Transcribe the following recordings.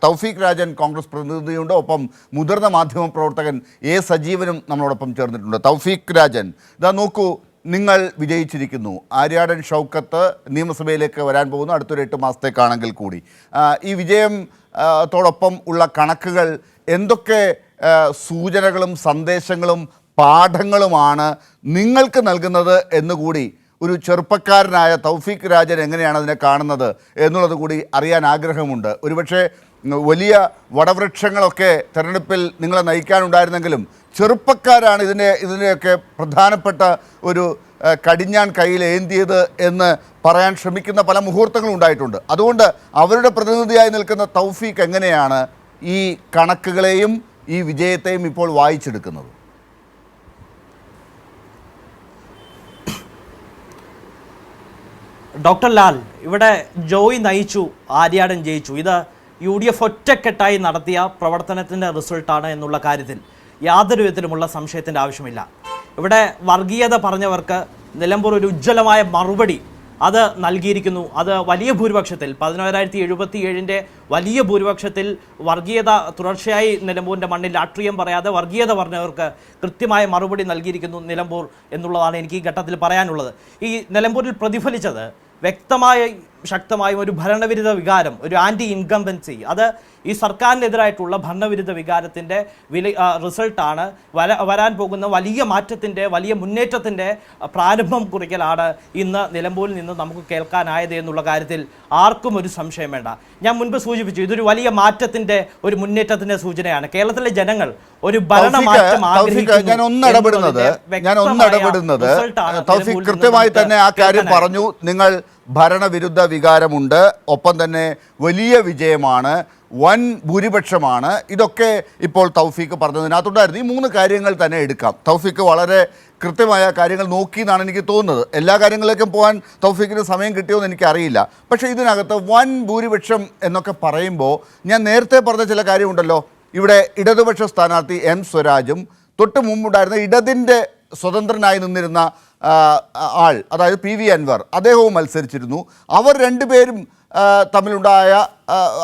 തൗഫീഖ് രാജൻ കോൺഗ്രസ് പ്രതിനിധിയുണ്ട്. ഒപ്പം മുതിർന്ന മാധ്യമ പ്രവർത്തകൻ എ സജീവനും നമ്മളോടൊപ്പം ചേർന്നിട്ടുണ്ട്. തൗഫീഖ് രാജൻ, ഇതാ നോക്കൂ, നിങ്ങൾ വിജയിച്ചിരിക്കുന്നു. ആര്യാടൻ ഷൗക്കത്ത് നിയമസഭയിലേക്ക് വരാൻ പോകുന്നു അടുത്തൊരു 8 മാസത്തേക്കാണെങ്കിൽ കൂടി. ഈ വിജയത്തോടൊപ്പം ഉള്ള കണക്കുകൾ എന്തൊക്കെ സൂചനകളും സന്ദേശങ്ങളും പാഠങ്ങളുമാണ് നിങ്ങൾക്ക് നൽകുന്നത് എന്നുകൂടി ഒരു ചെറുപ്പക്കാരനായ തൗഫീഖ് രാജൻ എങ്ങനെയാണ് അതിനെ കാണുന്നത് എന്നുള്ളത് കൂടി അറിയാൻ ആഗ്രഹമുണ്ട്. ഒരുപക്ഷെ വലിയ വടവൃക്ഷങ്ങളൊക്കെ തെരഞ്ഞെടുപ്പിൽ നിങ്ങളെ നയിക്കാനുണ്ടായിരുന്നെങ്കിലും ചെറുപ്പക്കാരാണ് ഇതിനെയൊക്കെ പ്രധാനപ്പെട്ട ഒരു കടിഞ്ഞാൺ കയ്യിൽ ഏന്തിയത് എന്ന് പറയാൻ ശ്രമിക്കുന്ന പല മുഹൂർത്തങ്ങളും ഉണ്ടായിട്ടുണ്ട്. അതുകൊണ്ട് അവരുടെ പ്രതിനിധിയായി നിൽക്കുന്ന തൗഫീഖ് എങ്ങനെയാണ് ഈ കണക്കുകളെയും ഈ വിജയത്തെയും ഇപ്പോൾ വായിച്ചെടുക്കുന്നത്? ഡോക്ടർ ലാൽ, ഇവിടെ ജോയ് നയിച്ചു, ആര്യാടൻ ജയിച്ചു. ഇത് UDF ഒറ്റക്കെട്ടായി നടത്തിയ പ്രവർത്തനത്തിൻ്റെ റിസൾട്ടാണ് എന്നുള്ള കാര്യത്തിൽ യാതൊരു വിധത്തിലുമുള്ള സംശയത്തിൻ്റെ ആവശ്യമില്ല. ഇവിടെ വർഗീയത പറഞ്ഞവർക്ക് നിലമ്പൂർ ഒരു ഉജ്ജ്വലമായ മറുപടി അത് നൽകിയിരിക്കുന്നു. അത് വലിയ ഭൂരിപക്ഷത്തിൽ 11,077 വലിയ ഭൂരിപക്ഷത്തിൽ വർഗീയത തുടർച്ചയായി നിലമ്പൂരിൻ്റെ മണ്ണിൽ രാഷ്ട്രീയം പറയാതെ വർഗീയത പറഞ്ഞവർക്ക് കൃത്യമായ മറുപടി നൽകിയിരിക്കുന്നു നിലമ്പൂർ എന്നുള്ളതാണ് എനിക്ക് ഈ ഘട്ടത്തിൽ പറയാനുള്ളത്. ഈ നിലമ്പൂരിൽ പ്രതിഫലിച്ചത് വ്യക്തമായ ശക്തമായും ഒരു ഭരണവിരുദ്ധ വികാരം, ഒരു ആൻറ്റി ഇൻകംബൻസി, അത് ഈ സർക്കാരിനെതിരായിട്ടുള്ള ഭരണവിരുദ്ധ വികാരത്തിൻ്റെ റിസൾട്ടാണ്. വരാൻ പോകുന്ന വലിയ മാറ്റത്തിൻ്റെ, വലിയ മുന്നേറ്റത്തിൻ്റെ പ്രാരംഭം കുറിക്കലാണ് ഇന്ന് നിലമ്പൂരിൽ നിന്ന് നമുക്ക് കേൾക്കാനായത് എന്നുള്ള കാര്യത്തിൽ ആർക്കും ഒരു സംശയം വേണ്ട. ഞാൻ മുൻപ് സൂചിപ്പിച്ചു, ഇതൊരു വലിയ മാറ്റത്തിൻ്റെ, ഒരു മുന്നേറ്റത്തിൻ്റെ സൂചനയാണ്. കേരളത്തിലെ ജനങ്ങൾ ഒരു ഭരണമാറ്റം കൃത്യമായി തന്നെ ആ കാര്യം പറഞ്ഞു. നിങ്ങൾ ഭരണവിരുദ്ധ വികാരമുണ്ട്, ഒപ്പം തന്നെ വലിയ വിജയമാണ്, വൻ ഭൂരിപക്ഷമാണ്. ഇതൊക്കെ ഇപ്പോൾ തൗഫീഖ് പറഞ്ഞതിനകത്തുണ്ടായിരുന്നു. ഈ 3 കാര്യങ്ങൾ തന്നെ എടുക്കാം. തൗഫീഖ് വളരെ കൃത്യമായ കാര്യങ്ങൾ നോക്കി എന്നാണ് എനിക്ക് തോന്നുന്നത്. എല്ലാ കാര്യങ്ങളിലേക്കും പോകാൻ തൗഫീഖിന് സമയം കിട്ടിയോന്ന് എനിക്കറിയില്ല. പക്ഷേ ഇതിനകത്ത് വൻ ഭൂരിപക്ഷം എന്നൊക്കെ പറയുമ്പോൾ ഞാൻ നേരത്തെ പറഞ്ഞ ചില കാര്യമുണ്ടല്ലോ. ഇവിടെ ഇടതുപക്ഷ സ്ഥാനാർത്ഥി M സ്വരാജും തൊട്ട് മുമ്പുണ്ടായിരുന്ന ഇടതിൻ്റെ സ്വതന്ത്രനായി നിന്നിരുന്ന ആൾ, അതായത് PV അൻവർ, അദ്ദേഹവും മത്സരിച്ചിരുന്നു. അവർ രണ്ടുപേരും തമ്മിലുണ്ടായ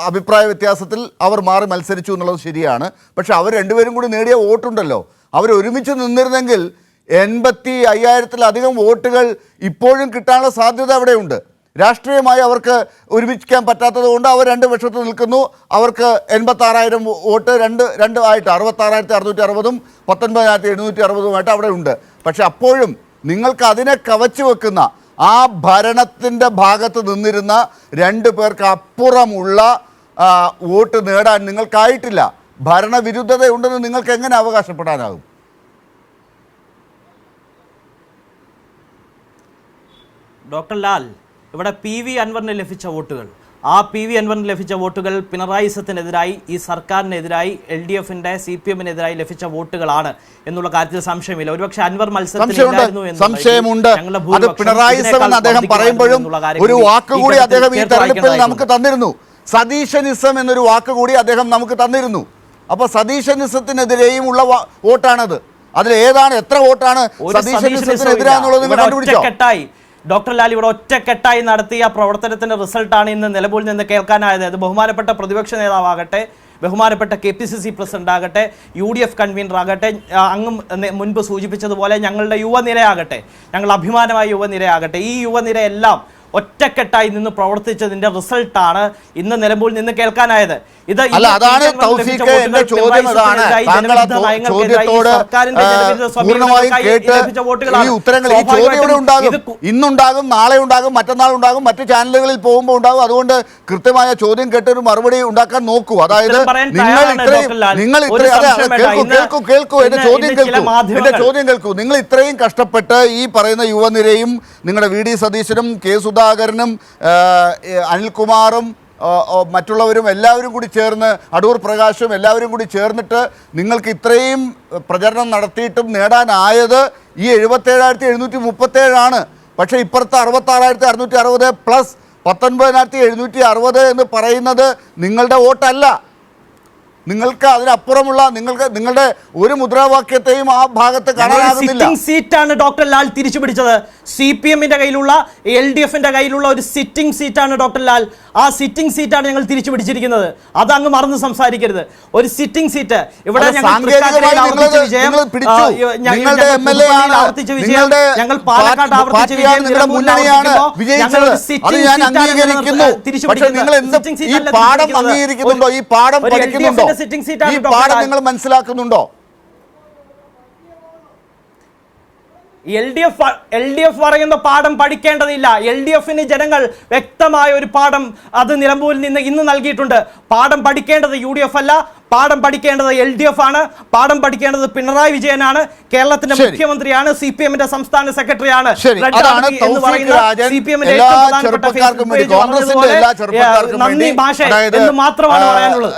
അഭിപ്രായ വ്യത്യാസത്തിൽ അവർ മാറി മത്സരിച്ചു എന്നുള്ളത് ശരിയാണ്. പക്ഷെ അവർ രണ്ടുപേരും കൂടി നേടിയ വോട്ടുണ്ടല്ലോ, അവർ ഒരുമിച്ച് നിന്നിരുന്നെങ്കിൽ 85,000-ലധികം വോട്ടുകൾ ഇപ്പോഴും കിട്ടാനുള്ള സാധ്യത അവിടെയുണ്ട്. രാഷ്ട്രീയമായി അവർക്ക് ഒരുമിക്കാൻ പറ്റാത്തത് കൊണ്ട് അവർ 2 പക്ഷത്ത് നിൽക്കുന്നു. അവർക്ക് 86,000 വോട്ട് രണ്ട് ആയിട്ട് 66,660-ഉം 19,760-ഉമായിട്ട് അവിടെ ഉണ്ട്. പക്ഷെ അപ്പോഴും നിങ്ങൾക്ക് അതിനെ കവച്ചു വെക്കുന്ന ആ ഭരണത്തിൻ്റെ ഭാഗത്ത് നിന്നിരുന്ന 2 പേർക്ക് അപ്പുറമുള്ള വോട്ട് നേടാൻ നിങ്ങൾക്കായിട്ടില്ല. ഭരണവിരുദ്ധതയുണ്ടെന്ന് നിങ്ങൾക്ക് എങ്ങനെ അവകാശപ്പെടാനാകും? ഡോക്ടർ ലാൽ, ഇവിടെ PV അൻവറിന് ലഭിച്ച വോട്ടുകൾ, ആ PV അൻവറിന് ലഭിച്ച വോട്ടുകൾ പിണറായി സത്തിനെതിരായി, ഈ സർക്കാരിനെതിരായി, LDF-ന്റെ CPM-നെതിരായി ലഭിച്ച വോട്ടുകളാണ് എന്നുള്ള കാര്യത്തിൽ സംശയമില്ല. ഒരുപക്ഷെ അൻവർ സംശയമുണ്ട്. അത് പിണറായി സവൻ അദ്ദേഹം പറയുമ്പോഴും ഒരു വാക്കുകൂടി അദ്ദേഹം ഈ തെരഞ്ഞെടുപ്പിൽ നമുക്ക് തന്നിരുന്നു. സതീശനിസം എന്നൊരു വാക്കുകൂടി അദ്ദേഹം നമുക്ക് തന്നിരുന്നു. അപ്പോൾ സതീശനിസത്തിനെതിരെയും ഉള്ള വോട്ടാണത്. അതിൽ ഏതാണ്, എത്ര വോട്ടാണ് സതീശനിസത്തിനെതിരാന്നുള്ളത് നിങ്ങൾ കണ്ടുപിടിച്ചോ? ഡോക്ടർ ലാൽ, ഇവിടെ ഒറ്റക്കെട്ടായി നടത്തിയ പ്രവർത്തനത്തിന്റെ റിസൾട്ടാണ് ഇന്ന് നിലമ്പൂരിൽ നിന്ന് കേൾക്കാനായത്. അത് ബഹുമാനപ്പെട്ട പ്രതിപക്ഷ നേതാവാകട്ടെ, ബഹുമാനപ്പെട്ട KPCC പ്രസിഡന്റ് ആകട്ടെ, UDF കൺവീനർ ആകട്ടെ, അങ്ങും മുൻപ് സൂചിപ്പിച്ചതുപോലെ ഞങ്ങളുടെ യുവനിരയാകട്ടെ, ഞങ്ങൾ അഭിമാനമായ യുവനിരയാകട്ടെ, ഈ യുവനിരയെല്ലാം ഒറ്റക്കെട്ടായി നിന്ന് പ്രവർത്തിച്ചതിന്റെ റിസൾട്ടാണ് ഇന്ന് നിലമ്പൂരിൽ നിന്ന് കേൾക്കാനായത്. ഇത് അതാണ് തൗഫീഖ്, എന്റെ ചോദ്യം അതാണ്. ഈ ഉത്തരങ്ങൾ, ഈ ചോദ്യം ഇവിടെ ഉണ്ടാകും, ഇന്നുണ്ടാകും, നാളെ ഉണ്ടാകും, മറ്റന്നാൾ ഉണ്ടാകും, മറ്റു ചാനലുകളിൽ പോകുമ്പോൾ ഉണ്ടാകും. അതുകൊണ്ട് കൃത്യമായ ചോദ്യം കേട്ടൊരു മറുപടി ഉണ്ടാക്കാൻ നോക്കൂ. അതായത് എന്റെ ചോദ്യം കേൾക്കൂ. നിങ്ങൾ ഇത്രയും കഷ്ടപ്പെട്ട് ഈ പറയുന്ന യുവനിരയും നിങ്ങളുടെ VD സതീശനും K സുധാകരനും അനിൽകുമാറും മറ്റുള്ളവരും എല്ലാവരും കൂടി ചേർന്ന്, അടൂർ പ്രകാശും എല്ലാവരും കൂടി ചേർന്നിട്ട് നിങ്ങൾക്ക് ഇത്രയും പ്രചരണം നടത്തിയിട്ടും നേടാനായത് ഈ 77,737 പക്ഷേ ഇപ്പുറത്ത് 66,660 പ്ലസ് 19,760 എന്ന് പറയുന്നത് നിങ്ങളുടെ വോട്ടല്ല. നിങ്ങൾക്ക് അതിനപ്പുറമുള്ള നിങ്ങളുടെ ഒരു മുദ്രാവാക്യത്തെയും ആ ഭാഗത്ത് കാണാനാകുന്നില്ല. സീറ്റാണ് ഡോക്ടർ ലാൽ തിരിച്ചു പിടിച്ചത്. CPM-ന്റെ കയ്യിലുള്ള, LDF-ന്റെ കയ്യിലുള്ള ഒരു സിറ്റിംഗ് സീറ്റാണ് ഡോക്ടർ ലാൽ. ആ സിറ്റിംഗ് സീറ്റാണ് ഞങ്ങൾ തിരിച്ചു പിടിച്ചിരിക്കുന്നത്. അത് അങ്ങ് മറന്ന് സംസാരിക്കരുത്. ഒരു സിറ്റിംഗ് സീറ്റ് ഇവിടെ ഞങ്ങൾ തൃക്കാക്കരയിൽ ആവർത്തിച്ച വിജയം, ആവർത്തിച്ച വിജയം, ഞങ്ങൾ പാലക്കാട് ആവർത്തിച്ച വിജയം, ഞങ്ങൾ ഒരു സിറ്റിംഗ് സീറ്റാണ് തിരിച്ചു പിടിക്കുന്നത്. ഈ പാഠം അംഗീകരിക്കുന്നുണ്ടോ? ഈ പാഠം പഠിക്കുന്നുണ്ടോ? ഈ പാഠം നിങ്ങൾ മനസ്സിലാക്കുന്നുണ്ടോ? എൽ ഡി എഫ് പറയുന്ന പാഠം പഠിക്കേണ്ടതില്ല. എൽ ഡി എഫിന് ജനങ്ങൾ വ്യക്തമായ ഒരു പാഠം അത് നിലമ്പൂരിൽ നിന്ന് ഇന്ന് നൽകിയിട്ടുണ്ട്. പാഠം പഠിക്കേണ്ടത് യു ഡി എഫ് അല്ല, പാഠം പഠിക്കേണ്ടത് എൽ ഡി എഫ് ആണ്, പാഠം പഠിക്കേണ്ടത് പിണറായി വിജയനാണ്, കേരളത്തിന്റെ മുഖ്യമന്ത്രിയാണ്, CPM സംസ്ഥാന സെക്രട്ടറിയാണ്. നന്ദി ഭാഷ എന്ന് മാത്രമാണ് പറയാനുള്ളത്.